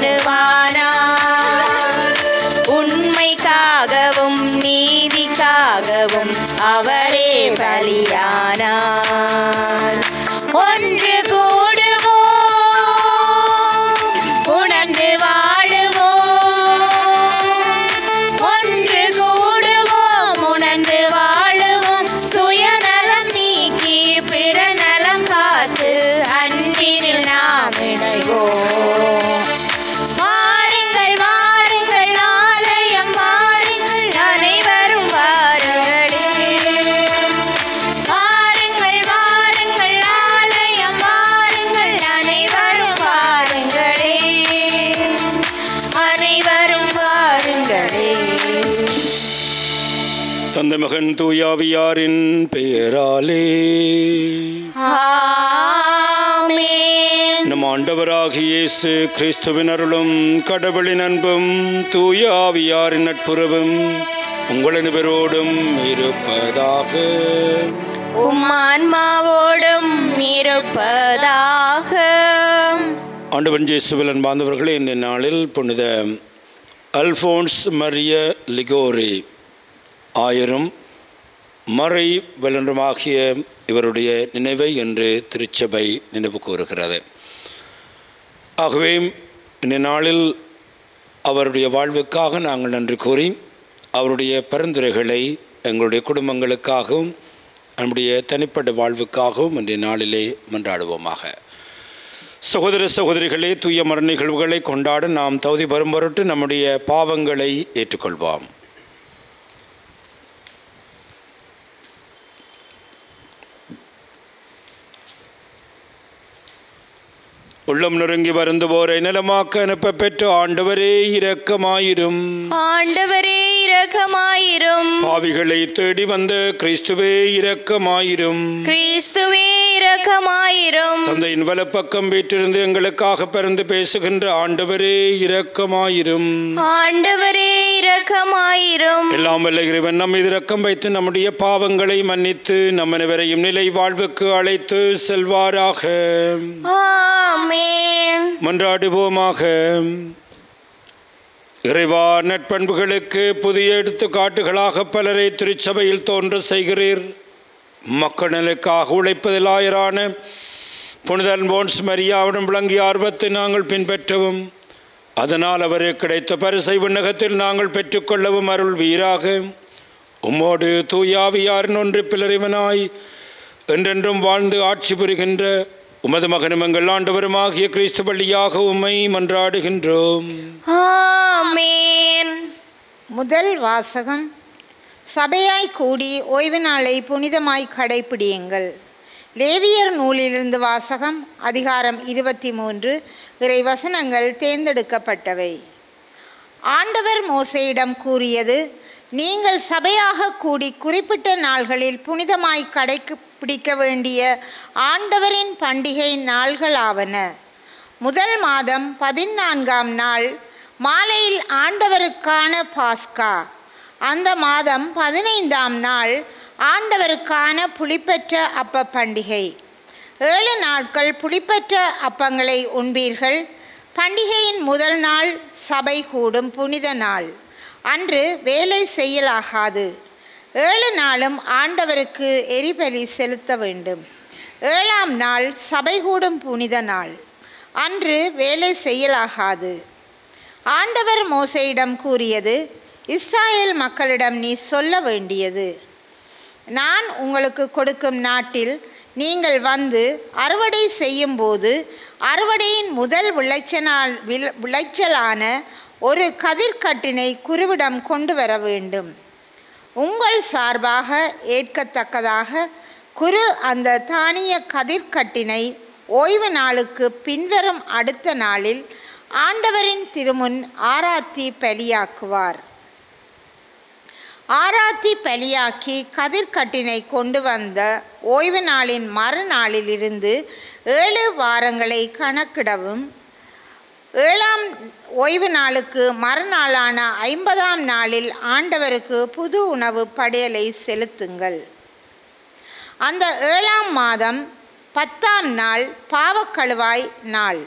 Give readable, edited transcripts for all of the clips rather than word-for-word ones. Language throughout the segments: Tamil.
பண்ணுவானார். உண்மைக்காகவும் நீதிக்காகவும் அவரே பலியானார். ஒன்று கூடுவோம், உணர்ந்து வாழுவோம். ஒன்று கூடுவோம், உணர்ந்து வாழுவோம். சுயநலம் நீக்கி பிறநலம் காத்து அன்பினில் நாம் இணைவோம். வாருங்கள் வாருங்கள் ஆலயம் வாருங்கள், அனைவரும் வாருங்களே. வாருங்கள் வாருங்கள் ஆலயம் வாருங்கள், அனைவரும் வாருங்களே. அனைவரும் வாருங்களே. தந்தை மகன் தூயாவியாரின் பெயராலே ஆமென். நம் ஆண்டவராகிய இயேசு கிறிஸ்துவின் அருளும் கடவுளின் அன்பும் தூய ஆவியாரின் நட்புறவும் உங்கள் அனைவரோடும் இருப்பதாக. உம் ஆன்மாவோடும் இருப்பதாக. ஆண்டவன் இயேசுவில் அன்பார்ந்தவர்களே, இந்த நாளில் புனித அல்ஃபோன்ஸ் மரிய லிகோரி ஆயரும் மறை வல்லுனருமாகிய இவருடைய நினைவை என்று திருச்சபை நினைவு கூறுகிறது. ஆகவே இந்த நாளில் அவருடைய வாழ்வுக்காக நாங்கள் நன்றி கூறி அவருடைய பரிந்துரைகளை எங்களுடைய குடும்பங்களுக்காகவும் நம்முடைய தனிப்பட்ட வாழ்வுக்காகவும் இன்றைய நாளிலே மன்றாடுவோமாக. சகோதர சகோதரிகளே, தூய மர நிகழ்வுகளை கொண்டாட நாம் தகுதி பெறும் பொருட்டு நம்முடைய பாவங்களை ஏற்றுக்கொள்வோம். உள்ளம் நொறுங்கி வருந்துவோரை நலமாக்க அனுப்ப பெற்ற ஆண்டவரே இரக்கமாயிரும். ஆண்டவரே இரக்கமாயிரும். பாவிகளை தேடி வந்த கிறிஸ்துவே இரக்கமாயிரும். கிறிஸ்துவே இரக்கமாயிரும். தந்தையின் வலப்பக்கம் வீற்றிருந்து எங்களுக்காக பரிந்து பேசுகின்ற ஆண்டவரே இரக்கமாயிரும். ஆண்டவரே இரக்கமாயிரும். எல்லாம் வல்ல இறைவன் நம் மீது இரக்கம் வைத்து நம்முடைய பாவங்களை மன்னித்து நம் அனைவரையும் நிலை வாழ்வுக்கு அழைத்து செல்வாராக. ஆமென். மன்றாடுவோமாக. இறைவா, நற்பண்புகளுக்கு புதிய எடுத்துக்காட்டுகளாக பலரை திருச்சபையில் தோன்ற செய்கிறீர். மக்களுக்காக உழைப்பதில் ஆயரான புனித அல்போன்ஸ் மரியாவிடம் விளங்கிய ஆர்வத்தை நாங்கள் பின்பற்றவும், அதனால் அவருக்கு கிடைத்த பரிசை விண்ணகத்தில் நாங்கள் பெற்றுக்கொள்ளவும் அருள் வீராக. உம்மோடு தூயாவியாரின் ஒன்று பிளறிவனாய் என்றென்றும் வாழ்ந்து ஆட்சி புரிகின்ற உமது மகனும் எங்கள் ஆண்டவருமாகிய கிறிஸ்து வழியாக உம்மை மன்றாடுகின்றோம். ஆமென். முதல் வாசகம். சபையாய் கூடி ஓய்வு நாளை புனிதமாய் கடைப்பிடியுங்கள். லேவியர் நூலிலிருந்து வாசகம். அதிகாரம் 23. இறை வசனங்கள் தேர்ந்தெடுக்கப்பட்டவை. ஆண்டவர் மோசேயிடம் கூறியது, நீங்கள் சபையாக கூடி குறிப்பிட்ட நாள்களில் புனிதமாய் கடைப்பிடிக்க வேண்டிய ஆண்டவரின் பண்டிகை நாள்களாவன. முதல் மாதம் 14ஆம் நாள் மாலையில் ஆண்டவருக்கான பாஸ்கா. அந்த மாதம் 15ஆம் நாள் ஆண்டவருக்கான புளிப்பற்ற அப்ப பண்டிகை. 7 நாட்கள் புளிப்பற்ற அப்பங்களை உண்பீர்கள். பண்டிகையின் முதல் நாள் சபை கூடும் புனித நாள். அன்று வேலை செய்யலாகாது. 7 நாளும் ஆண்டவருக்கு எரிபலி செலுத்த வேண்டும். 7ஆம் நாள் சபை கூடும் புனித நாள். அன்று வேலை செய்யலாகாது. ஆண்டவர் மோசேயிடம் கூறியது, இஸ்ராயேல் மக்களிடம் நீ சொல்ல வேண்டியது, நான் உங்களுக்கு கொடுக்கும் நாட்டில் நீங்கள் வந்து அறுவடை செய்யும்போது அறுவடையின் முதல் விளைச்சலான ஒரு கதிர்கட்டினை குருவிடம் கொண்டு வர வேண்டும். உங்கள் சார்பாக ஏற்கத்தக்கதாக குரு அந்த தானிய கதிர்கட்டினை ஓய்வு நாளுக்கு பின்வரும் அடுத்த நாளில் ஆண்டவரின் திருமுன் ஆராத்தி பலியாக்குவார். ஆராத்தி பலியாக்கி கதிர்கட்டினை கொண்டு வந்த ஓய்வு நாளின் மறுநாளிலிருந்து 7 வாரங்களை கணக்கிடவும். 7ஆம் ஓய்வு நாளுக்கு மறுநாளான 50ஆம் நாளில் ஆண்டவருக்கு புது உணவு படையலை செலுத்துங்கள். அந்த 7ஆம் மாதம் 10ஆம் நாள் பாவக்கழுவாய் நாள்.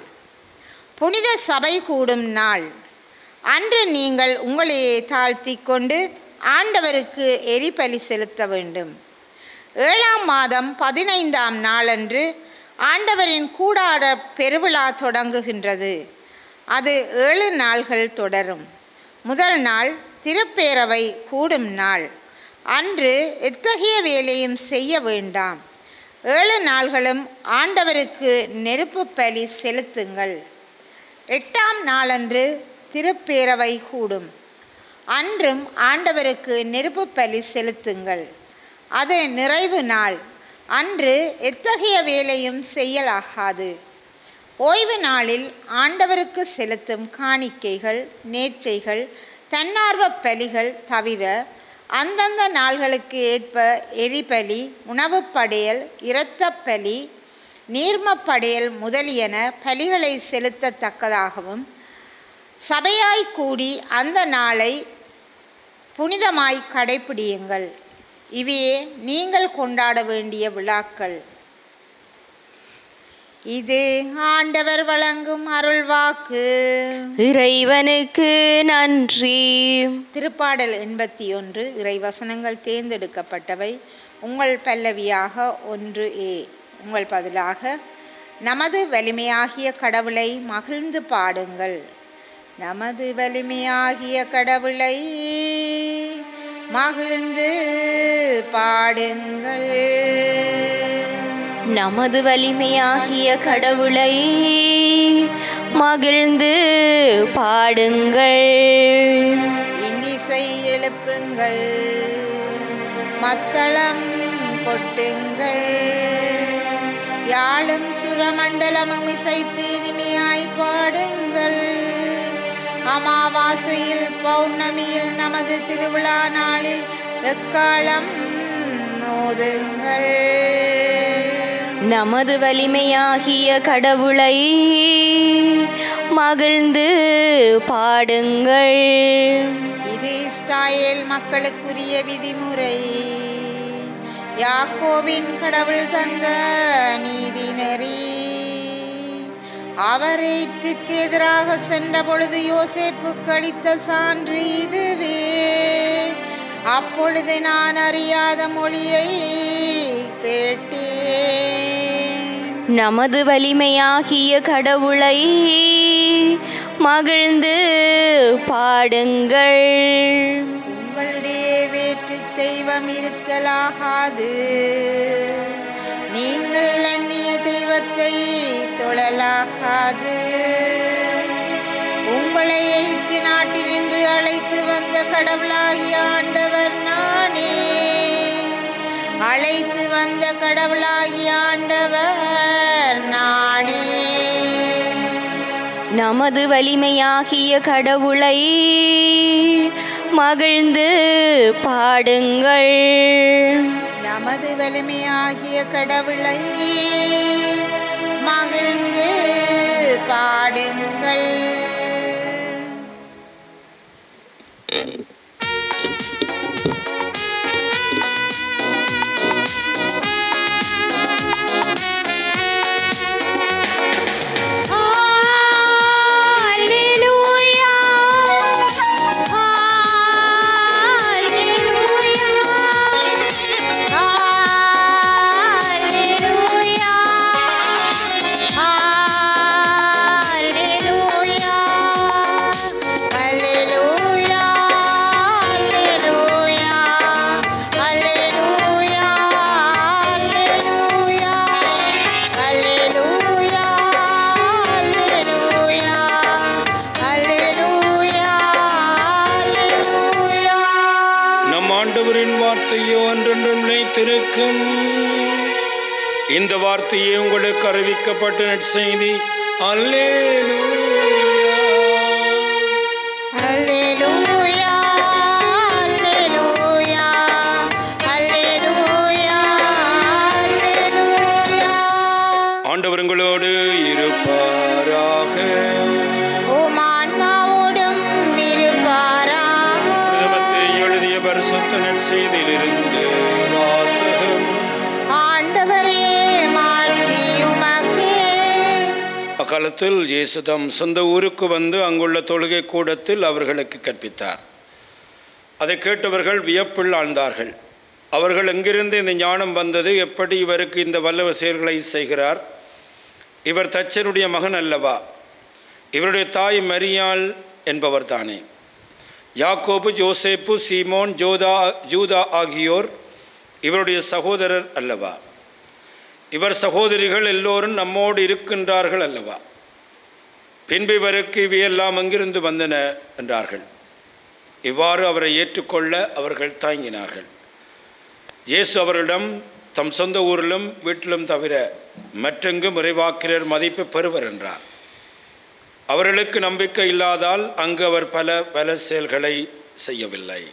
புனித சபை கூடும் நாள் அன்று நீங்கள் உங்களையே தாழ்த்தி கொண்டு ஆண்டவருக்கு எரிபலி செலுத்த வேண்டும். 7ஆம் மாதம் 15ஆம் நாளன்று ஆண்டவரின் கூடார பெருவிழா தொடங்குகின்றது. அது 7 நாள்கள் தொடரும். முதல் நாள் திருப்பேரவை கூடும் நாள். அன்று எத்தகைய வேலையும் செய்ய வேண்டாம். 7 நாள்களும் ஆண்டவருக்கு நெருப்பு பலி செலுத்துங்கள். 8ஆம் நாளன்று திருப்பேரவை கூடும். அன்றும் ஆண்டவருக்கு நெருப்பு பலி செலுத்துங்கள். அது நிறைவு நாள். அன்று எத்தகைய வேலையும் செய்யலாகாது. ஓய்வு நாளில் ஆண்டவருக்கு செலுத்தும் காணிக்கைகள், நேர்ச்சைகள், தன்னார்வ பலிகள் தவிர அந்தந்த நாள்களுக்கு ஏற்ப எரிபலி, உணவு படையல், இரத்தப் பலி, நீர்மப் படையல் முதலியன பலிகளை செலுத்தத்தக்கதாகவும் சபையாய் கூடி அந்த நாளை புனிதமாய் கடைப்பிடியுங்கள். இவையே நீங்கள் கொண்டாட வேண்டிய விழாக்கள். இது ஆண்டவர் வழங்கும் அருள்வாக்கு. இறைவனுக்கு நன்றி. திருப்பாடல் 81 இறைவசனங்கள் தேர்ந்தெடுக்கப்பட்டவை. உங்கள் பல்லவியாக 1A. உங்கள் பதிலாக நமது வலிமையாகிய கடவுளை மகிழ்ந்து பாடுங்கள். நமது வலிமையாகிய கடவுளை மகிழ்ந்து பாடுங்கள். நமது வலிமையாகிய கடவுளை மகிழ்ந்து பாடுங்கள். இன்னிசை எழுப்புங்கள், மத்தளம் கொட்டுங்கள், யாழும் சுரமண்டலமும் இசைத்து இனிமையாய் பாடுங்கள். அமாவாசையில் பௌர்ணமியில் நமது திருவிழா நாளில் எக்காலம் ஓதுங்கள். நமது வலிமையாகிய கடவுளை மகிழ்ந்து பாடுங்கள். இது இஸ்ராயேல் மக்களுக்குரிய விதிமுறை, யாக்கோபின் கடவுள் தந்த நீதி நெறி. அவர் எகிப்துக்கு எதிராக சென்ற பொழுது யோசேப்புக்கு அளித்த சான்று இதுவே. அப்பொழுது நான் அறியாத மொழியை கேட்டேன். நமது வலிமையாகிய கடவுளை மகிழ்ந்து பாடுங்கள். உங்களுடைய வேற்று தெய்வம் இருத்தலாகாது. நீங்கள் அந்நிய தெய்வத்தை தொழலாகாது. உங்களை எகிப்து நாட்டினின்று அழைத்து வந்த கடவுளாகிய ஆண்டவர் நானே. அழைத்து வந்த கடவுளாகிய ஆண்டவர் நானே. நமது வலிமையாகிய கடவுளை மகிழ்ந்து பாடுங்கள். நமது வலிமையாகிய கடவுளை மகிழ்ந்து பாடுங்கள். இந்த வார்த்தையே உங்களுக்கு அறிவிக்கப்பட்ட நற்செய்தி. அல்லேலூயா, அல்லேலூயா, அல்லேலூயா, அல்லேலூயா, அல்லேலூயா. ஆண்டவர் உங்களோடு இருப்பாராக. உம் ஆன்மாவோடும் இருப்பாராக. மத்தேயு எழுதிய பரிசுத்த நற்செய்தியிலிருந்து வாசகம். ஆண்டவரே மாட்சி உமக்கே. காலத்தில் இயேசு தம் சொந்த ஊருக்கு வந்து அங்குள்ள தொழுகை கூடத்தில் அவர்களுக்கு கற்பித்தார். அதை கேட்டவர்கள் வியப்பில் ஆழ்ந்தார்கள். அவர்கள் எங்கிருந்து இந்த ஞானம் வந்தது? எப்படி இவருக்கு இந்த வல்லவ செயல்களை செய்கிறார்? இவர் தச்சனுடைய மகன் அல்லவா? இவருடைய தாய் மரியாள் என்பவர் தானே? யாக்கோபு, யோசேப்பு, சீமோன், ஜூதா ஆகியோர் இவருடைய சகோதரர் அல்லவா? இவர் சகோதரிகள் எல்லோரும் நம்மோடு இருக்கின்றார்கள் அல்லவா? பின்பு இவருக்கு இவையெல்லாம் எங்கிருந்து வந்தன என்றார்கள். இவ்வாறு அவரை ஏற்றுக்கொள்ள அவர்கள் தயங்கினார்கள். இயேசு அவர்களிடம், தம் சொந்த ஊரிலும் வீட்டிலும் தவிர மற்றெங்கும் இறைவாக்கினர் மதிப்பு பெறுவர் என்றார். அவர்களுக்கு நம்பிக்கை இல்லாதால் அங்கு அவர் பல செயல்களை செய்யவில்லை.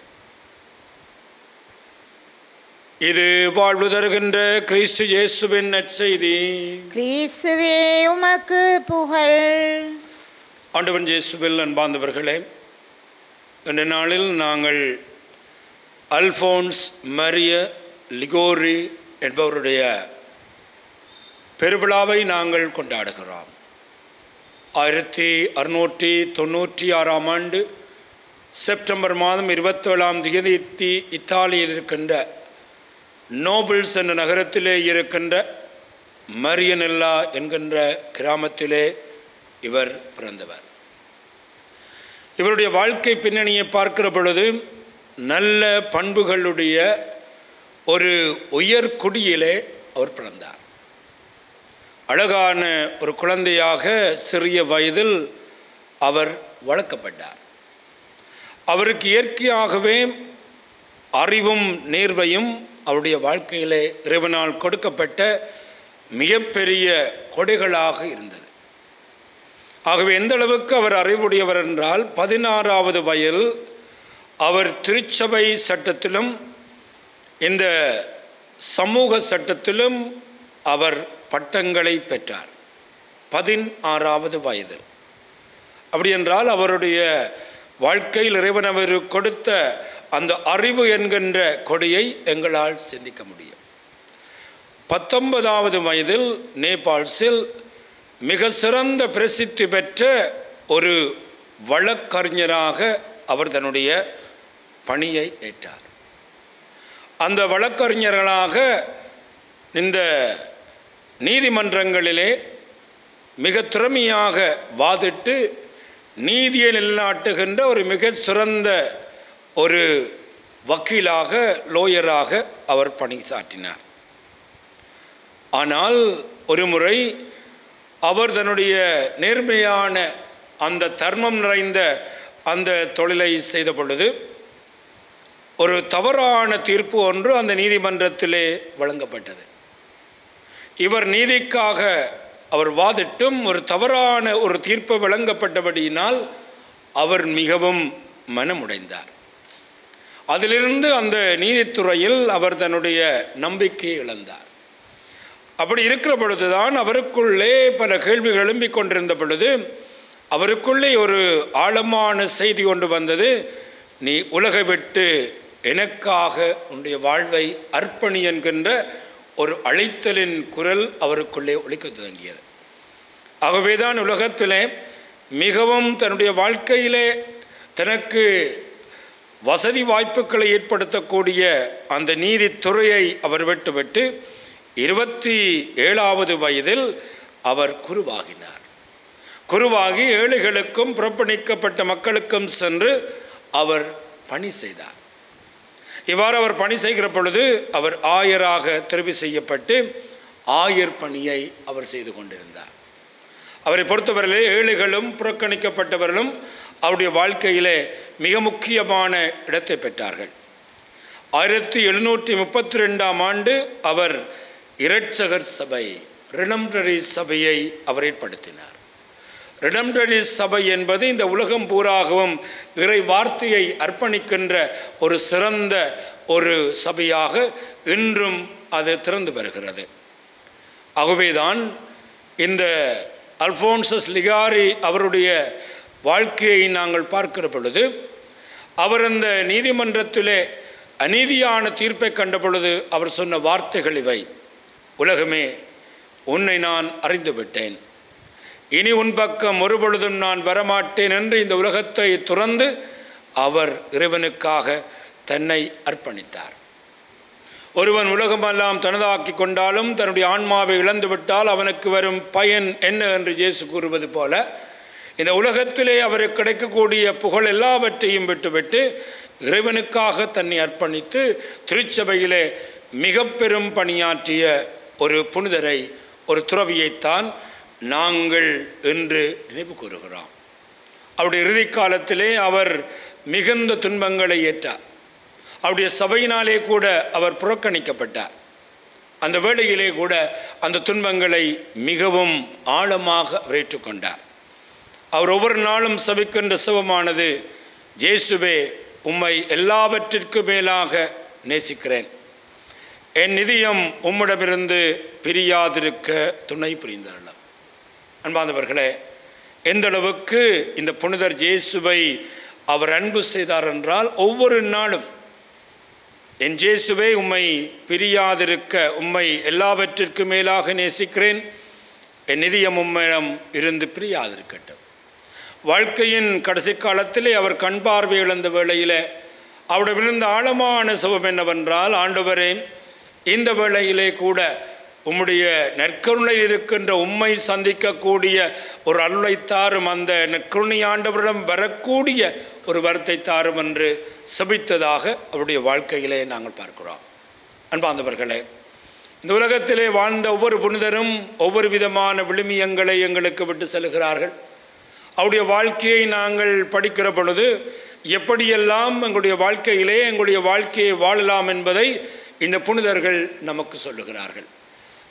இது வாழ்வு தருகின்ற கிறிஸ்து இயேசுவின் நற்செய்தி. கிறிஸ்துவே உமக்கு புகழ். ஆண்டவன் இயேசுவில் அன்பார்ந்தவர்களே, இந்த நாளில் நாங்கள் அல்ஃபோன்ஸ் மரிய லிகோரி என்பவருடைய பெருவிழாவை நாங்கள் கொண்டாடுகிறோம். 1696ஆம் ஆண்டு செப்டம்பர் மாதம் 27ஆம் தேதி இத்தாலியில் இருக்கின்ற நோபிள்ஸ் என்ற நகரத்திலே இருக்கின்ற மரியனெல்லா என்கின்ற கிராமத்திலே இவர் பிறந்தவர். இவருடைய வாழ்க்கை பின்னணியை பார்க்கிற பொழுது நல்ல பண்புகளுடைய ஒரு உயர்குடியிலே அவர் பிறந்தார். அழகான ஒரு குழந்தையாக சிறிய வயதில் அவர் வளர்க்கப்பட்டார். அவருக்கு இயற்கையாகவே அறிவும் நேர்வையும் அவருடைய வாழ்க்கையிலே இறைவனால் கொடுக்கப்பட்ட மிகப்பெரிய கொடைகளாக இருந்தது. ஆகவே எந்த அளவுக்கு அவர் அறிவுடையவர் என்றால், 16வது வயதில் அவர் திருச்சபை சட்டத்திலும் இந்த சமூக சட்டத்திலும் அவர் பட்டங்களை பெற்றார். 16வது வயதில். அப்படி என்றால் அவருடைய வாழ்க்கையில் இறைவன் அவர் கொடுத்த அந்த அறிவு என்கின்ற கொடியை எங்களால் சிந்திக்க முடியும். 19வது வயதில் நேபாள்ஸில் மிக சிறந்த பிரசித்தி பெற்ற ஒரு வழக்கறிஞராக அவர் தன்னுடைய பணியை ஏற்றார். அந்த வழக்கறிஞர்களாக இந்த நீதிமன்றங்களிலே மிக திறமையாக வாதிட்டு நீதியை நிலைநாட்டுகின்ற ஒரு மிக சிறந்த ஒரு வக்கீலாக, லோயராக அவர் பணி சாற்றினார். ஆனால் ஒரு முறை அவர் தன்னுடைய நேர்மையான அந்த தர்மம் நிறைந்த அந்த தொழிலை செய்த பொழுது ஒரு தவறான தீர்ப்பு ஒன்று அந்த நீதிமன்றத்திலே வழங்கப்பட்டது. இவர் நீதிக்காக அவர் வாதிட்டும் ஒரு தவறான ஒரு தீர்ப்பு வழங்கப்பட்டபடியினால் அவர் மிகவும் மனமுடைந்தார். அதிலிருந்து அந்த நீதித்துறையில் அவர் தன்னுடைய நம்பிக்கையை இழந்தார். அப்படி இருக்கிற பொழுதுதான் அவருக்குள்ளே பல கேள்விகள் எழும்பிக் கொண்டிருந்த பொழுது அவருக்குள்ளே ஒரு ஆழமான செய்தி கொண்டு வந்தது. நீ உலகை விட்டு எனக்காக உன்னுடைய வாழ்வை அர்ப்பணி என்கின்ற ஒரு அழைத்தலின் குரல் அவருக்குள்ளே ஒலிக்க தொடங்கியது. ஆகவேதான் உலகத்திலே மிகவும் தன்னுடைய வாழ்க்கையிலே தனக்கு வசதி வாய்ப்புகளை ஏற்படுத்தக்கூடிய அந்த நீதித்துறையை அவர் விட்டுவிட்டு 27வது வயதில் அவர் குருவாகினார். குருவாகி ஏழைகளுக்கும் புறக்கணிக்கப்பட்ட மக்களுக்கும் சென்று அவர் பணி செய்தார். இவ்வாறு அவர் பணி செய்கிற பொழுது அவர் ஆயராக தெரிவு செய்யப்பட்டு ஆயர் பணியை அவர் செய்து கொண்டிருந்தார். அவரை பொறுத்தவரையிலே ஏழைகளும் புறக்கணிக்கப்பட்டவர்களும் அவருடைய வாழ்க்கையிலே மிக முக்கியமான இடத்தை பெற்றார்கள். 1732ஆம் ஆண்டு அவர் இரட்சகர் சபை, ரிடம்டரி சபையை அவர் ஏற்படுத்தினார். ரிடம்டரி சபை என்பது இந்த உலகம் பூராகவும் இறை வார்த்தையை அர்ப்பணிக்கின்ற ஒரு சிறந்த ஒரு சபையாக இன்றும் அது திறந்து வருகிறது. ஆகவேதான் இந்த அல்ஃபோன்சஸ் லிகாரி அவருடைய வாழ்க்கையை நாங்கள் பார்க்கிற பொழுது அவர் அந்த நீதிமன்றத்திலே அநீதியான தீர்ப்பை கண்ட பொழுது அவர் சொன்ன வார்த்தைகள் இவை: உலகமே, உன்னை நான் அறிந்துவிட்டேன். இனி உன் பக்கம் ஒருபொழுதும் நான் வரமாட்டேன் என்று இந்த உலகத்தை துறந்து அவர் இறைவனுக்காக தன்னை அர்ப்பணித்தார். ஒருவன் உலகமெல்லாம் தனதாக்கி கொண்டாலும் தன்னுடைய ஆன்மாவை இழந்துவிட்டால் அவனுக்கு வரும் பயன் என்ன என்று இயேசு கூறுவது போல, இந்த உலகத்திலே அவருக்கு கிடைக்கக்கூடிய புகழ் எல்லாவற்றையும் விட்டுவிட்டு இறைவனுக்காக தன்னை அர்ப்பணித்து திருச்சபையிலே மிக பெரும் பணியாற்றிய ஒரு புனிதரை, ஒரு துறவியைத்தான் நாங்கள் என்று நினைவு கூறுகிறோம். அவருடைய இறுதி காலத்திலே அவர் மிகுந்த துன்பங்களை ஏற்றார். அவருடைய சபையினாலே கூட அவர் புறக்கணிக்கப்பட்டார். அந்த வேளையிலே கூட அந்த துன்பங்களை மிகவும் ஆழமாக அவர் ஏற்றுக்கொண்டார். அவர் ஒவ்வொரு நாளும் சபிக்கின்ற சிவமானது, இயேசுவே உம்மை எல்லாவற்றிற்கும் மேலாக நேசிக்கிறேன், என் இதயம் உம்மிடமிருந்து பிரியாதிருக்க துணை புரிந்தருளும். அன்பார்ந்தவர்களே, எந்த அளவுக்கு இந்த புனிதர் இயேசுவை அவர் அன்பு செய்தார் என்றால், ஒவ்வொரு நாளும் என் இயேசுவே உம்மை பிரியாதிருக்க, உம்மை எல்லாவற்றிற்கும் மேலாக நேசிக்கிறேன், என் இதயம் உம்மிடம் இருந்து பிரியாதிருக்கட்டும். வாழ்க்கையின் கடைசி காலத்திலே அவர் கண் பார்வை இழந்த வேளையில் அவரிடமிருந்த ஆழமான சுகம் என்னவென்றால், ஆண்டவரே, இந்த வேளையிலே கூட உம்முடைய நற்கருணையில் இருக்கின்ற உம்மை சந்திக்கக்கூடிய ஒரு அருளை தாரும், அந்த நற்கருணை ஆண்டவரிடம் வரக்கூடிய ஒரு வரத்தை தாரும் என்று சபித்ததாக அவருடைய வாழ்க்கையிலே நாங்கள் பார்க்கிறோம். அன்பார்ந்தவர்களே, இந்த உலகத்திலே வாழ்ந்த ஒவ்வொரு புனிதரும் ஒவ்வொரு விதமான விழுமியங்களை எங்களுக்கு விட்டு செல்கிறார்கள். அவருடைய வாழ்க்கையை நாங்கள் படிக்கிற பொழுது எப்படியெல்லாம் எங்களுடைய வாழ்க்கையிலே எங்களுடைய வாழ்க்கையை வாழலாம் என்பதை இந்த புனிதர்கள் நமக்கு சொல்லுகிறார்கள்.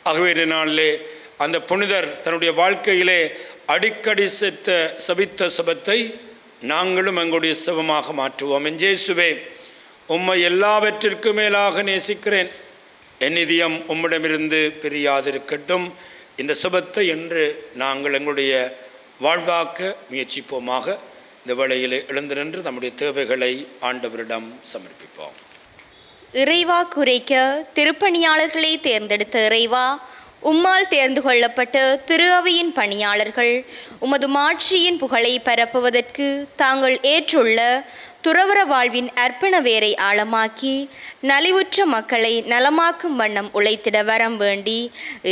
ஆகவே நாளிலே அந்த புனிதர் தன்னுடைய வாழ்க்கையிலே அடிக்கடி சபித்த சபத்தை நாங்களும் எங்களுடைய சபமாக மாற்றுவோம். என் இயேசுவே உம்மை எல்லாவற்றிற்கும் மேலாக நேசிக்கிறேன், என் இதயம் உம்மிடமிருந்து பிரியாதிருக்கட்டும். இந்த சபத்தை என்று நாங்கள் எங்களுடைய வாழ்வாக்க முயற்சிப்போமாக. இந்த வேளையிலே எழுந்து நின்று நம்முடைய தேவைகளை ஆண்டவரிடம் சமர்ப்பிப்போம். இறைவா குறைக்க திருப்பணியாளர்களை தேர்ந்தெடுத்த இறைவா, உம்மால் தேர்ந்து கொள்ளப்பட்ட திரு அவையின் பணியாளர்கள் உமது மாட்சியின் புகழை பரப்புவதற்கு தாங்கள் ஏற்றுள்ள துறவற வாழ்வின் அர்ப்பண வேரை ஆழமாக்கி நலிவுற்ற மக்களை நலமாக்கும் வண்ணம் உழைத்திட வரம் வேண்டி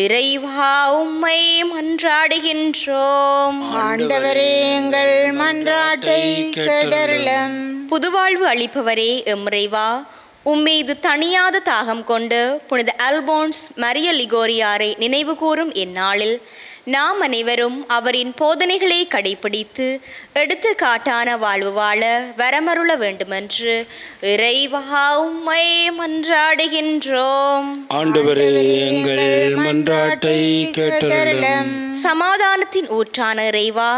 இறைவா உம்மை மன்றாடுகின்றோம். ஆண்டவரே, எங்கள் மன்றாட்டை கேட்டருளும். புதுவாழ்வு அளிப்பவரே எம்றைவா, உம்மீது தணியாத தாகம் கொண்டு புனித அல்போன்ஸ் மரிய லிகோரியாரை நினைவு கூறும் இந்நாளில் நாம் அனைவரும் அவரின் போதனைகளை கடைபிடித்து எடுத்துக்காட்டான வாழ்வு வாழ வரமருள வேண்டுமென்று இறைவா உம்மை மன்றாடுகின்றோம். ஆண்டவரே, எங்கள் மன்றாட்டை கேட்டருளும். சமாதானத்தின் ஊற்றான இறைவா,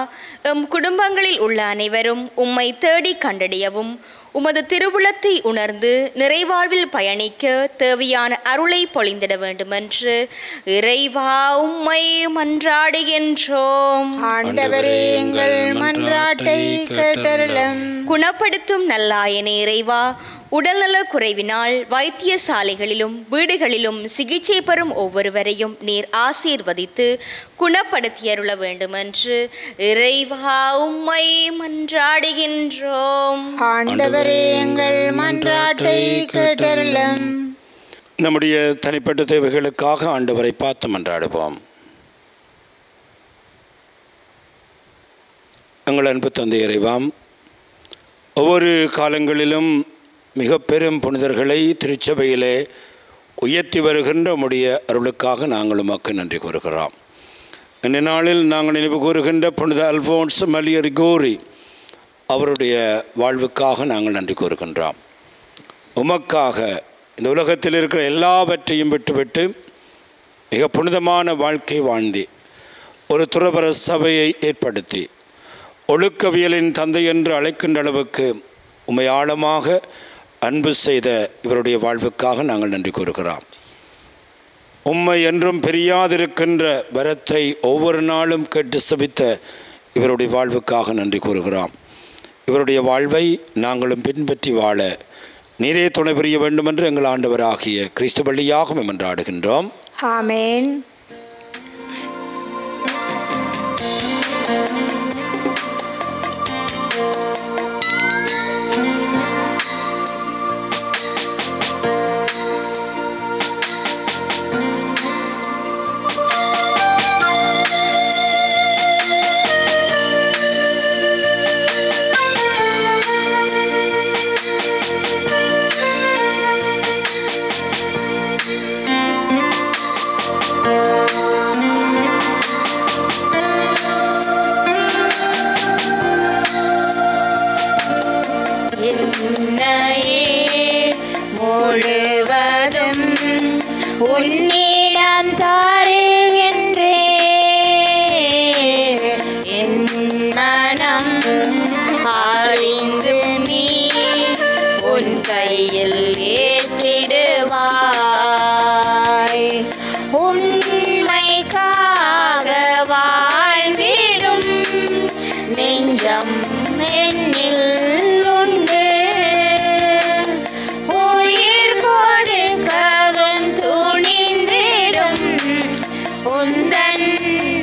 எம் குடும்பங்களில் உள்ள அனைவரும் உம்மை தேடி கண்டடையவும் உமது திருவுளத்தை உணர்ந்து நிறைவாழ்வில் பயணிக்க தேவையான அருளை பொழிந்திட வேண்டுமென்று இறைவா உம்மை மன்றாடுகின்றோம். ஆண்டவரே, எங்கள் மன்றாட்டை கேட்டருளும். குணப்படுத்தும் நல்லாயனே இறைவா, உடல்நல குறைவினால் வைத்தியசாலைகளிலும் வீடுகளிலும் சிகிச்சை பெறும் ஒவ்வொருவரையும் நீர் ஆசீர்வதித்து குணப்படுத்தியருள வேண்டுமென்று இறைவா உம்மை மன்றாடுகின்றோம். ஆண்டவரே, எங்கள் மன்றாட்டை கேட்டருளும். நம்முடைய தனிப்பட்ட தேவைகளுக்காக ஆண்டவரை பார்த்து மன்றாடுவோம். எங்கள் அன்பு தந்தை இறைவாம், ஒவ்வொரு காலங்களிலும் மிக பெரும் புனிதர்களை திருச்சபையிலே உயர்த்தி வருகின்ற உம்முடைய அருளுக்காக நாங்கள் உமக்கு நன்றி கூறுகிறோம். இந்த நாளில் நாங்கள் நினைவு கூறுகின்ற புனித அல்போன்ஸ் மரிய லிகோரி அவருடைய வாழ்வுக்காக நாங்கள் நன்றி கூறுகின்றோம். உமக்காக இந்த உலகத்தில் இருக்கிற எல்லாவற்றையும் விட்டுவிட்டு மிக புனிதமான வாழ்க்கை வாழ்ந்தி ஒரு துறவற சபையை ஏற்படுத்தி ஒழுக்கவியலின் தந்தை என்று அழைக்கின்ற அளவுக்கு உம்மை ஆழமாக அன்பு செய்த இவருடைய வாழ்வுக்காக நாங்கள் நன்றி கூறுகிறோம். உம்மை என்றும் பிரியாதிருக்கின்ற வரத்தை ஒவ்வொரு நாளும் கேட்டு சபித்த இவருடைய வாழ்வுக்காக நன்றி கூறுகிறோம். இவருடைய வாழ்வை நாங்களும் பின்பற்றி வாழ நீரே துணை புரிய வேண்டுமென்று எங்கள் ஆண்டவராகிய கிறிஸ்து வழியாக மன்றாடுகின்றோம். ஆமேன். உன்னிடம் தருகின்றேன். என் மனம் அறிந்து நீ உன் கையில் ஏற்றிடுவாய். உண்மைக்காக வாழ்ந்திடும் நெஞ்சம் என்னில் உண்டு. உயிர் கொடுக்கவும் துணிந்திடும் உந்தன்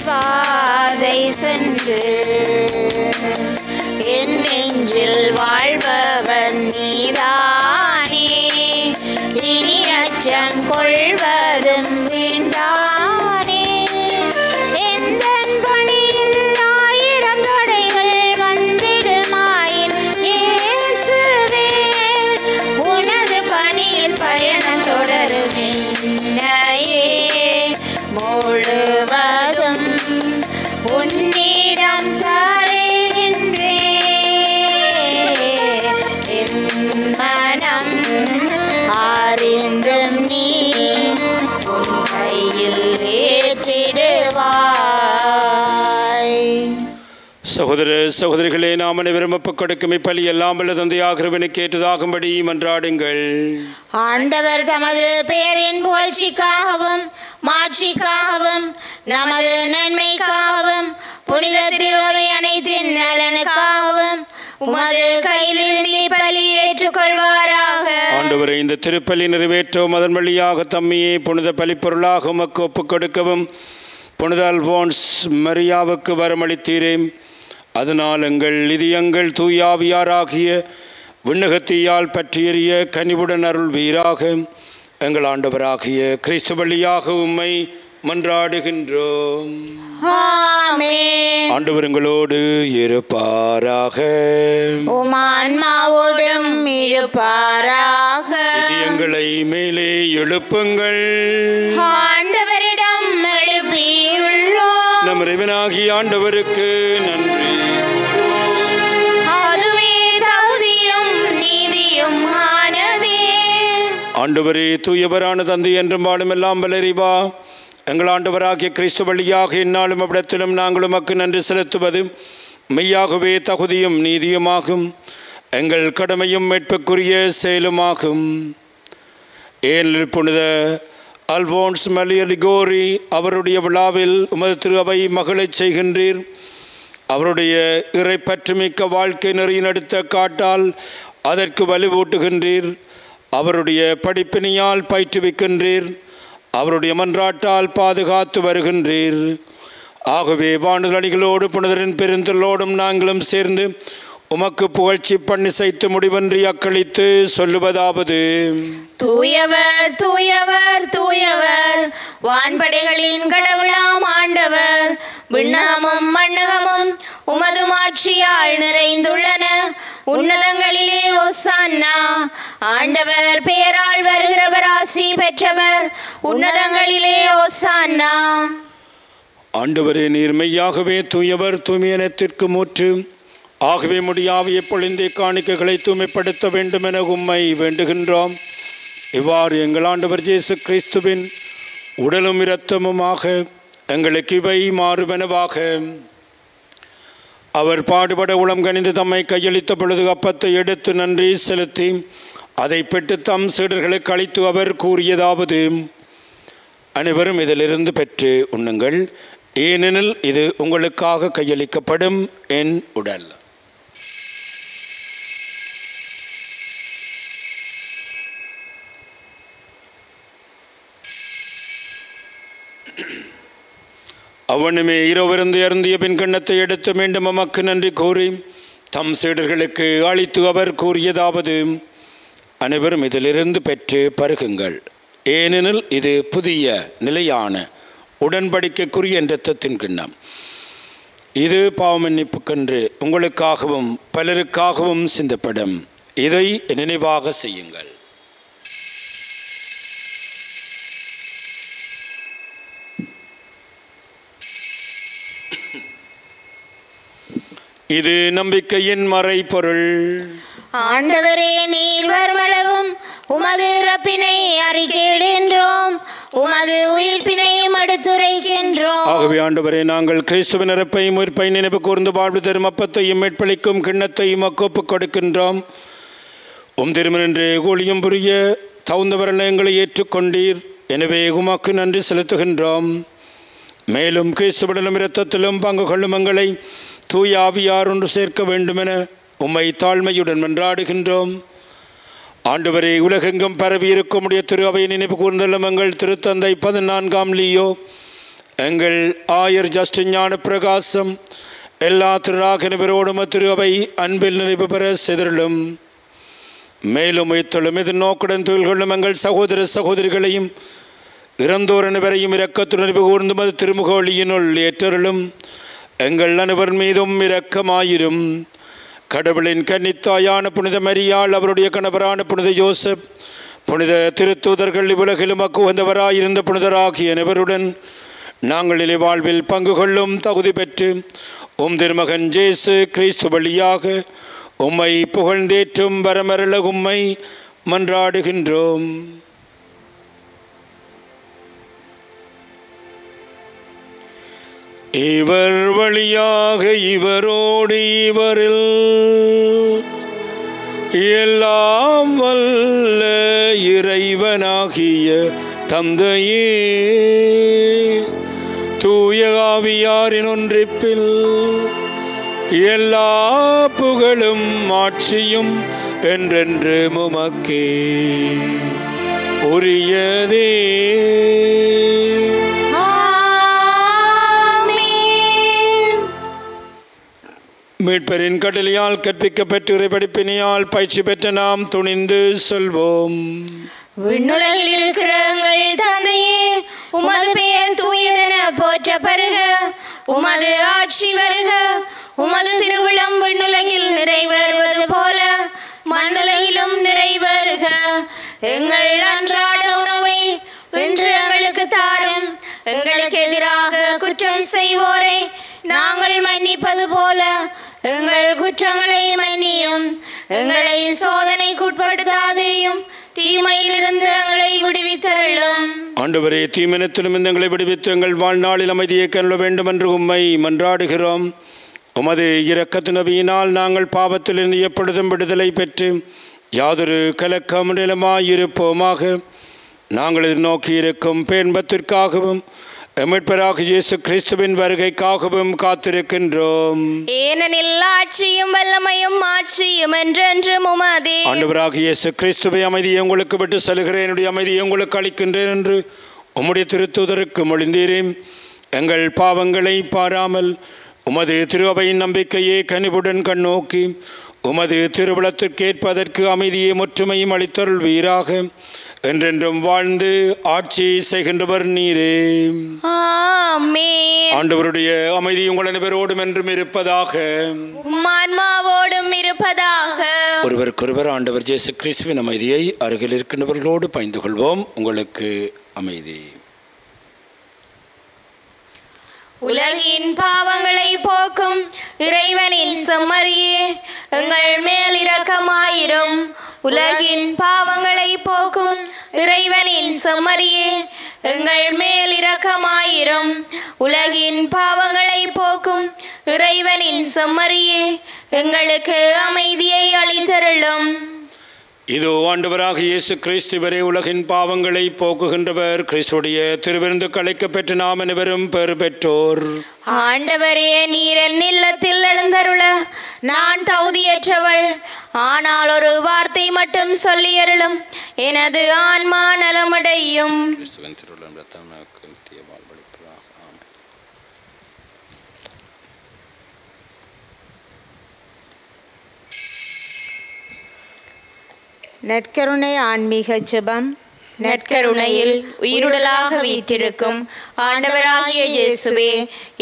பாதை சென்று என் நெஞ்சில் வாழ்பவர் நீதானே. இனி அச்சம் கொள்வதும் வேண்டானே. எந்தன் பணியில் 1000 தடைகள் வந்திடுமாயின் இயேசுவே, உனது பணியில் பயணம் தொடரும் என்னையே முழுவதும் உன்னிடம் தருகின்றேன். என் மனம் அறிந்தும் நீ உன் கையில் ஏற்றிடுவாய். சகோதர சகோதரிகளே, நாம் அனைவரும் ஒப்புக் கொடுக்கும் இப்பலி எல்லாம் வல்ல தந்தையாகிறவனுக்கு ஏற்றதாகும்படி மன்றாடுங்கள். ஆண்டவர் தமது பெயரின் புகழ்ச்சிக்காகவும் மாட்சிக்காகவும் நமது நன்மைக்காகவும் புனித திருவை அனைத்தின் நலனுக்காகவும் உமது கையிலிருந்து பலி ஏற்றுக்கொள்வாராக. ஆண்டவரை, இந்த திருப்பலி நிறைவேற்றவும் அதன் வழியாக தம்மையே புனித பலிப்பொருளாக உமக்கு ஒப்புக் கொடுக்கவும் புனித அல்போன்ஸ் மரியாவுக்கு வரமளித்தீரே. அதனால் எங்கள் இதயங்கள் தூயாவியாராகிய விண்ணகத்தீயால் பற்றியறிய கனிவுடன் அருள் வீராக. எங்கள் ஆண்டவராகிய கிறிஸ்து வழியாக உம்மை மன்றாடுகின்றோம். ஆமென். ஆண்டவர் எங்களோடு இருப்பாராக. உம் ஆன்மாவோடும் இருப்பாராக. இதயங்களை மேலே எழுப்புங்கள். ஆண்டவரிடம் எழுப்பியுள்ளோம். நம் இறைவனாகிய ஆண்டவருக்கு நன்றி. அதுவே தகுதியும் நீதியும் ஆனதே. ஆண்டவரே, தூயவரான தந்தை என்றும் வாழும் எல்லாம் வல்ல இறைவா, எங்கள் ஆண்டவராகிய கிறிஸ்து வழியாக இந்நாளும் அவ்விடத்திலும் நாங்கள் உமக்கு நன்றி செலுத்துவது மெய்யாகவே தகுதியும் நீதியுமாகும். எங்கள் கடமையும் மீட்புக்குரிய செயலுமாகும். ஏனெனில் புனித அல்போன்ஸ் மலியலிகோரி அவருடைய விழாவில் உமது திரு அவை மகிழச் செய்கின்றீர். அவருடைய இறைப்பற்றுமிக்க வாழ்க்கை நெறியினடுத்த காட்டால் அதற்கு வலுவூட்டுகின்றீர். அவருடைய படிப்பினியால் பயிற்றுவிக்கின்றீர். அவருடைய மன்றாட்டால் பாதுகாத்து வருகின்றீர். ஆகவே வானுதலிகளோடு புனிதரின் பெருந்தலோடும் நாங்களும் சேர்ந்து உமக்கு புகழ்ச்சி பண்ணி செய்து முடிவன்றி அக்களித்து சொல்லுவதாவது: தூயவர் தூயவர் தூயவர், வான்படைகளின் கடவுளாம் ஆண்டவர். விண்ணகமும் மண்ணகமும் உமது மாட்சியால் நிறைந்துள்ளன. உன்னதங்களிலே ஓசான்னா. ஆண்டவர் பெயரால் வருகிறவர் ஆசி பெற்றவர். உன்னதங்களிலே ஓசான்னா. ஆண்டவரே, நீர் மெய்யாகவே தூயவர், தூய்மையனத்திற்கு மூற்று. ஆகவே முடியாவிய பொழிந்தே காணிக்கைகளை தூய்மைப்படுத்த வேண்டும் என உம்மை வேண்டுகின்றோம். இவ்வாறு எங்கள் ஆண்டவர் இயேசு கிறிஸ்துவின் உடலும் இரத்தமுமாக எங்களுக்கு இவை மாறுவனவாக. அவர் பாடுபட உளம் கனிந்து தம்மை கையளித்த பொழுது அப்பத்தை எடுத்து நன்றி செலுத்தி அதை பெற்று தம் சீடர்களுக்கு அளித்து அவர் கூறியதாவது: அனைவரும் இதிலிருந்து பெற்று உண்ணுங்கள், ஏனெனில் இது உங்களுக்காக கையளிக்கப்படும் என் உடல். அவனுமே இரவிருந்து அருந்திய பின் கிண்ணத்தை எடுத்து மீண்டும் உமக்கு நன்றி கூறி தம் சீடர்களுக்கு அளித்து அவர் கூறியதாவது: அனைவரும் இதிலிருந்து பெற்று பருகுங்கள், ஏனெனில் இது புதிய நிலையான உடன்படிக்கைக்குரிய இரத்தத்தின் கிண்ணம். இது பாவமன்னிப்புக்கென்று உங்களுக்காகவும் பலருக்காகவும் சிந்தப்படும். இதை நினைவாக செய்யுங்கள். இது நம்பிக்கையின் மறைபொருள். ஆண்டவரே, நீர் வருமளவும் உமது இறப்பினை அறிக்கையிடுகின்றோம், உமது உயிர்ப்பினையும் எடுத்துரைக்கின்றோம். ஆகவே ஆண்டவரே, நாங்கள் கிறிஸ்துவின் இறப்பையும் உயிர்ப்பை நினைவு கூர்ந்து வாழ்வு தரும் அப்பத்தையும் மீட்பளிக்கும் கிண்ணத்தையும் ஒப்புக் கொடுக்கின்றோம். உம் திருமணன்றே ஊழியம் புரிய தகுந்தவர்கள் எங்களை ஏற்றுக்கொண்டீர். எனவே உமக்கு நன்றி செலுத்துகின்றோம். மேலும் கிறிஸ்துவிடலும் இரத்தத்திலும் பங்கு கொள்ளும் எங்களை தூய ஆவியார் ஒன்று சேர்க்க வேண்டுமென உம்மை தாழ்மையுடன் மன்றாடுகின்றோம். ஆண்டவரே, உலகெங்கும் பரவி இருக்குமுடைய திரு அவை நினைவு கூர்ந்தலும் எங்கள் திருத்தந்தை 14ஆம் லியோ, எங்கள் ஆயர் ஜஸ்டின் ஞான பிரகாசம், எல்லா திருராகனவரோடும் திரு அவை அன்பில் நிறைவு பெற சிதறலும். மேலும் உயிர்த்தலும் எதிர்நோக்குடன் தொழில் கொள்ளும் எங்கள் சகோதர சகோதரிகளையும் இறந்தோர் அனைவரையும் இரக்கத்துடன் கூர்ந்து மது திருமுகொழியினுள் ஏற்றருளும். எங்கள் அனைவர் மீதும் இரக்கமாயிரும். கடவுளின் கன்னித்தாயான புனித மரியாள், அவருடைய கணவரான புனித யோசப், புனித திருத்தூதர்கள், இவ்வுலகிலும் உகந்தவராயிருந்த புனிதராகிய அனைவருடன் நாங்கள் இலை வாழ்வில் பங்கு கொள்ளும் தகுதி பெற்று உம் திருமகன் இயேசு கிறிஸ்து வழியாக உம்மை புகழ்ந்தேற்றும் வரமருள உம்மை மன்றாடுகின்றோம். இவர் வழியாக இவரோடு இவரில் எல்லாம் வல்ல இறைவனாகிய தந்தையே, தூய ஆவியாரின் ஒன்றிப்பில் எல்லா புகழும் ஆட்சியும் என்றென்று உமக்கே உரியதே. மீட்பரின் கடலியால் கற்பிக்கப்பட்டு இறைபடிப்பினியால் பயிற்சி பெற்ற நாம் துணிந்து சொல்வோம். விண்ணுலகில் இருக்கிற எங்கள் தந்தையே, உமது பெயர் தூயதென போற்ற பெறுக. உமது ஆட்சி வருக. உமது திருவிழம் விண்ணுலகில் நிறைவேறுவது போல மண்ணுலகிலும் நிறைவேறுக. எங்கள் அன்றாட உணவை இன்று எங்களுக்கு தாரும். எங்களுக்கு எதிராக குற்றம் செய்வோரை நாங்கள் மன்னிப்பது போல எங்கள் குற்றங்களை மன்னியும். எங்களை சோதனைக்குட்படுத்தாதேயும், தீமையிலிருந்து எங்களை விடுவித்தருளும். ஆண்டவரே, தீமனத்திலும் எங்களை விடுவித்து எங்கள் வாழ்நாளில் அமைதியை கருள வேண்டும் என்று உம்மை மன்றாடுகிறோம். உமது இரக்கத்தினவியினால் நாங்கள் பாவத்திலிருந்து எப்பொழுதும் விடுதலை பெற்று யாதொரு கலக்கம் நிலமாயிருப்போமாக. நாங்கள் எதிர்நோக்கி இருக்கும் பேன்பத்திற்காகவும் மீட்பராக இயேசு கிறிஸ்துவின் வருகைக்காகவும் காத்திருக்கின்றோம். ஏனெனில் ஆட்சியும் வல்லமையும் ஆட்சியும் என்றென்றும் உமதே. ஆண்டவராக இயேசு கிறிஸ்துவை அமைதியை உங்களுக்கு விட்டு செல்கிறேன், என்னுடைய அமைதியை உங்களுக்கு அளிக்கின்றேன் என்று உம்முடைய திருத்தூதருக்கு மொழிந்தீரேன். எங்கள் பாவங்களை பாராமல் உமது திருஅவையின் நம்பிக்கையை கனிவுடன் கண்ணோக்கி உமது திருவுளத்திற்கேற்பதற்கு அமைதியை ஒற்றுமையும் அளித்தருள்வீராக. என்றென்றும் வாழ்ந்து ஆட்சி செய்கின்றவர் நீரே. ஆமென். ஆண்டவருடைய அமைதி உங்கள் அனைவரோடும் என்றும் இருப்பதாக. ஆன்மாவோடும் இருப்பதாக. ஒருவருக்கொருவர் ஆண்டவர் இயேசு கிறிஸ்துவின் அமைதியை அருகில் இருக்கின்றவர்களோடு பகிர்ந்து கொள்வோம். உங்களுக்கு அமைதி. உலகின் பாவங்களை போக்கும் இறைவனின் செம்மறியே, எங்கள் மேல் இரக்கமாயிரும். உலகின் பாவங்களை போக்கும் இறைவனின் செம்மறியே, எங்கள் மேல் இரக்கமாயிரும். உலகின் பாவங்களை போக்கும் இறைவனின் செம்மறியே, எங்களுக்கு அமைதியை அளித்தருளும். இதோ ஆண்டவராக இயேசு கிறிஸ்துவரே, உலகின் பாவங்களை போக்குகின்றவர். கிறிஸ்துடைய திருவிருந்துக்கு அழைக்கப்பெற்று நாம் அனைவரும் பெறு பெற்றோர். ஆண்டவரே, நீர் என் இல்லத்தில் எழுந்தருள நான் தகுதியற்றவள். ஆனால் ஒரு வார்த்தை மட்டும் சொல்லியருளும், எனது ஆன்மா நலமடையும். நற்கருணை ஆன்மீக ஜெபம். நற்கருணையில் உயிருடலாக வீற்றிருக்கும் ஆண்டவராகிய இயேசுவே,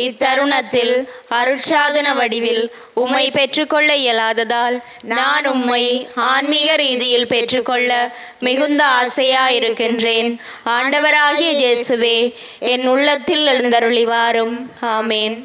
இத்தருணத்தில் அருட்சாதன வடிவில் உம்மை பெற்றுக்கொள்ள இயலாததால் நான் உம்மை ஆன்மீக ரீதியில் பெற்றுக்கொள்ள மிகுந்த ஆசையாயிருக்கின்றேன். ஆண்டவராகிய இயேசுவே, என் உள்ளத்தில் எழுந்தருளி வாரும். ஆமேன்.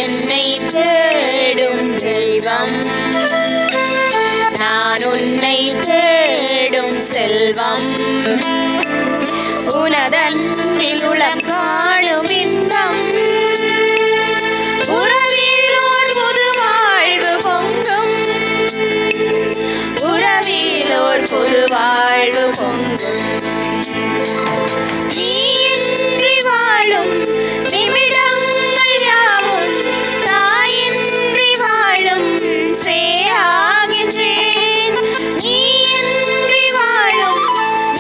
என்னை தேடும் தெய்வம், நான் உன்னை தேடும் செல்வம், உனதன்பில் உளம் காணும் இன்பம், உறவில் ஓர் புது வாழ்வு பொங்கும், உறவில் ஓர் புது வாழ்வு பொங்கும். நீ இன்றி வாழும் நிமிடங்கள் யாவும் தாயின்றி வாழும் சேயாகின்றேன். நீ இன்றி வாழும்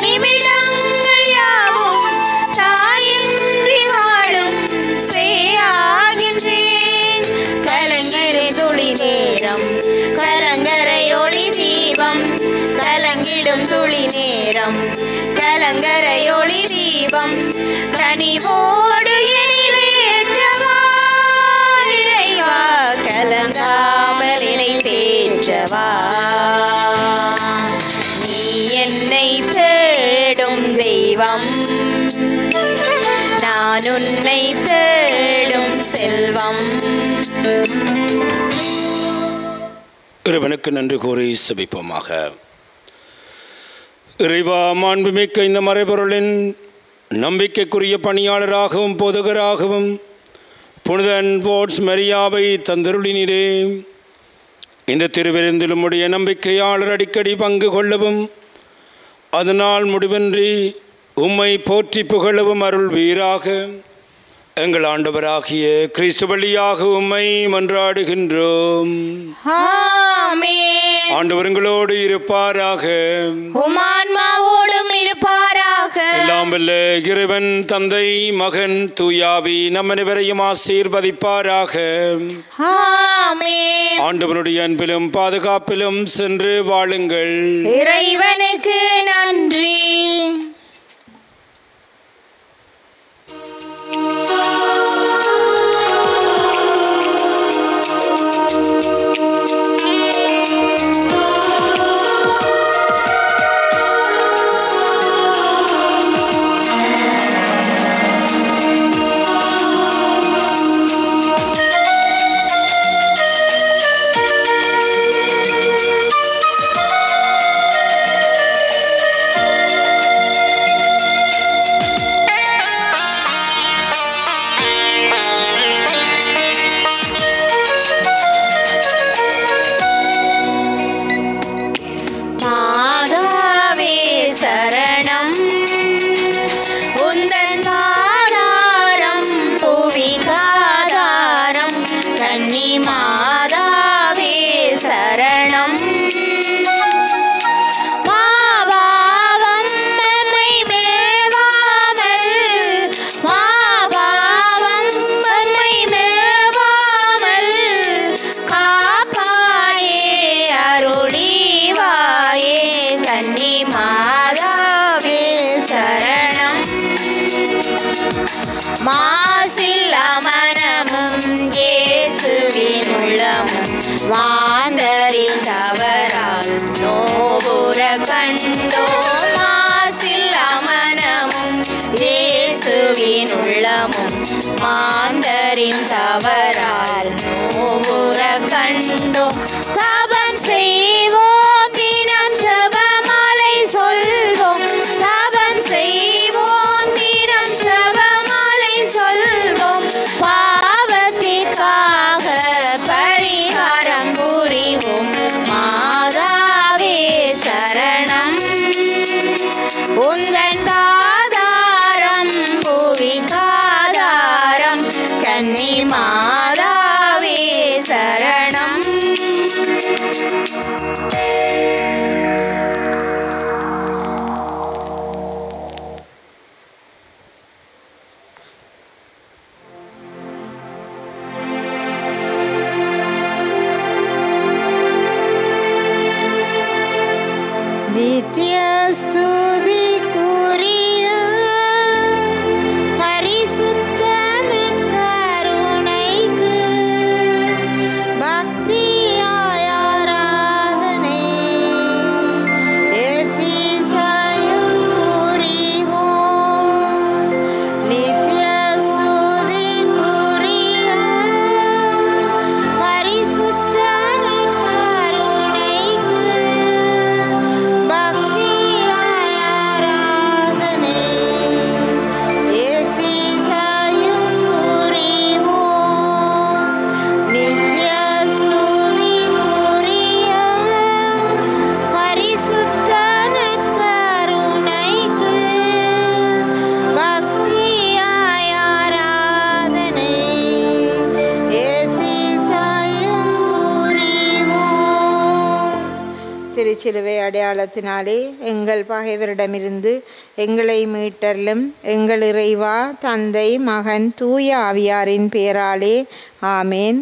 நிமிடங்கள் யாவும் தாயின்றி வாழும் சேயாகின்றேன். கலங்கரை துளி நேரம் கலங்கரை ஒளி தீபம், கலங்கிடும் துளி நேரம் கலங்கரை ஒளி தீபம், கனிவோடு எனிலேற்றவா இறைவா, கலங்காமல் இலை தேற்றவா. நீ என்னை தேடும் தெய்வம், நான் உன்னை தேடும் செல்வம். இறைவனுக்கு நன்றி கூறி செபிப்போமாக. இறைவா, மாண்புமிக்க இந்த மறைபொருளின் நம்பிக்கைக்குரிய பணியாளராகவும் போதகராகவும் புனிதன் போர்ட்ஸ் மரியாவை தந்தருளினரே. இந்த திருவிருந்தில் உம்முடைய நம்பிக்கையாளர் அடிக்கடி பங்கு கொள்ளவும் அதனால் முடிவின்றி உம்மை போற்றி புகழவும் அருள் வீராக எங்கள் ஆண்டவராகிய கிறிஸ்து வழியாக உம்மை மன்றாடுகின்றோம். ஆமென். ஆண்டவர் உங்களோடு இருப்பாராக, உம் ஆன்மாவோடும் இருப்பாராக. எல்லாம் வல்ல இறைவன் தந்தை மகன் தூயாவி நம் அனைவரையும் ஆசீர்வதிப்பாராக. ஆமென். ஆண்டவருடைய அன்பிலும் பாதுகாப்பிலும் சென்று வாழுங்கள். இறைவனுக்கு நன்றி. மாந்தரின் தவறால் நோவுற கண்டோம். மாசில் அமனமும் இயேசுவின் உள்ளமும் மாந்தரின் தவறால் நோவுற கண்டோம். தவம் செய்வோம், தினம் செபமாலை சொல்வோம். தவம் செய்வோம், தினம் செபமாலை சொல்வோம். பாவத்திற்காக பரிகாரம் புரிவோம். மாதாவே சரணம், உந்தன் பாதாரம் புவிக்காதாரம். கன்னி மாதாவே சரணம். சிலுவை அடையாளத்தினாலே எங்கள் பகைவரிடமிருந்து எங்களை மீட்டலும் எங்கள் இறைவா தந்தை மகன் தூய ஆவியாரின் பெயராலே ஆமேன்.